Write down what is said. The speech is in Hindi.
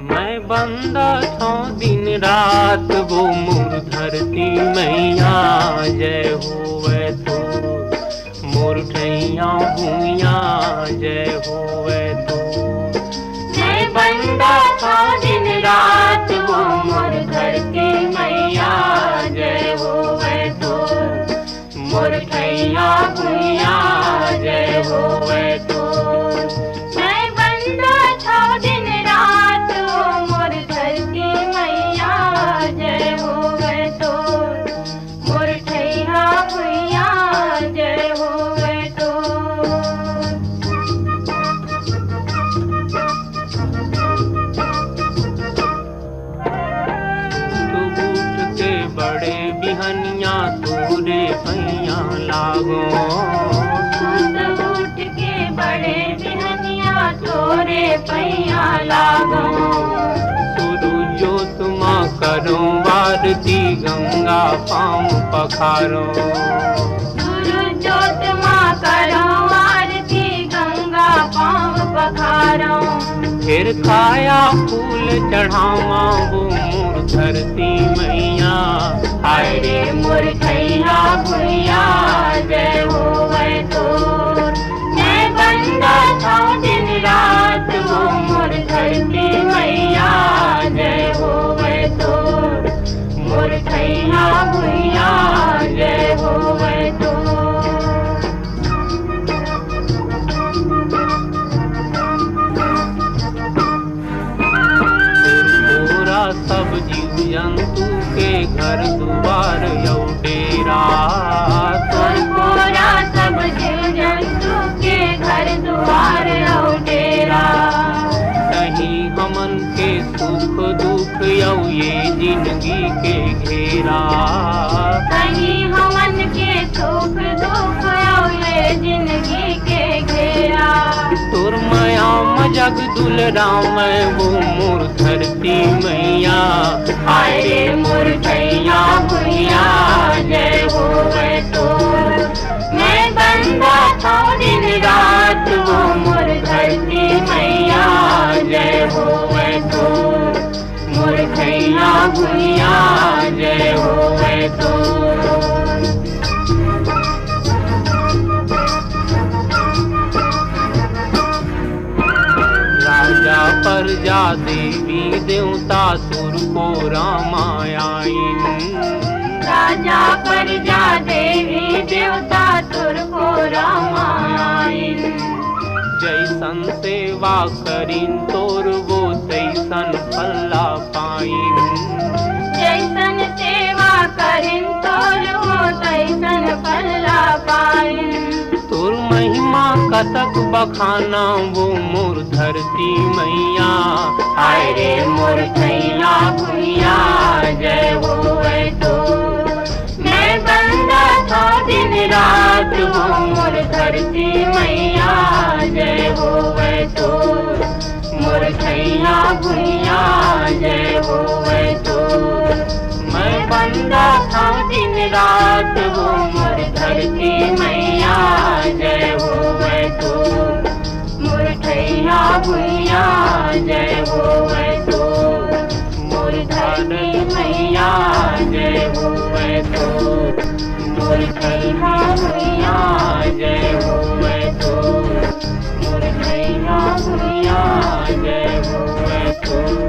मैं बंदा था दिन रात वो मोर धरती मैया जय होवे तो मोर ठैया भूया जय होवे तो। मैं बंदा था दिन रात वो मोर धरती मैया जय होवे तो मोर ठैया भूया जय होवे तो। बड़े बिहनिया तोरे पैया लागो उठ के बड़े बिहनिया तोरे पैया लागो। सूरजो तुमा करो आरती गंगा पाँव पखारो सूरजो तुमा करो आरती गंगा पाँव पखारो। फिर खाया फूल चढ़ावा वो मोर धरती मैया हाय रे मोर ठैया भूया जय होवे तो। मैं बंदा था दिन रात वो मोर धरती मैया जय होवे तो मोर ठैया भूया जय होवे तो। सब जीव जंतु के घर द्वार यौ डेरा तोरा सब जीव जंतु के घर द्वार यौ डेरा। कहीं हमन के सुख दुख यौ ये जिंदगी के घेरा कहीं हमन के सुख दुख यौ ये जिंदगी के घेरा। तोर माया जग दुलराम वो मोर धरती मैया हाय रे मोर ठैया भूया जय होवे तो। मैं बंदा था दिन रात वो मोर धरती मैया जय होवे तो मोर ठैया भूया जय होवे तो। राजा प्रजा देवी देवता सुर को रामायण राजा प्रजा देवी देवता तुर को रामायण। जैसन सेवा करीन तोर वो तैसन फल्ला पाइन जैसन सेवा करीन तोर वो तैसन फल्ला पाइन। तोर महिमा कतक बखाना वो मोर धरती मैया हाय रे मोर ठैया भूया जय होवे तो। मैं बंदा था दिन रात वो मोर धरती मैया जय होवे तो मोर ठैया भूया जय होवे तो। मैं बंदा था दिन रात वो मोर धरती मैया जय होवे तो मोर ठैया भूया जय होवे तो मोर धरती मैया जय होवे तो मोर ठैया भूया जय होवे तो मोर ठैया भूया जय होवे तो।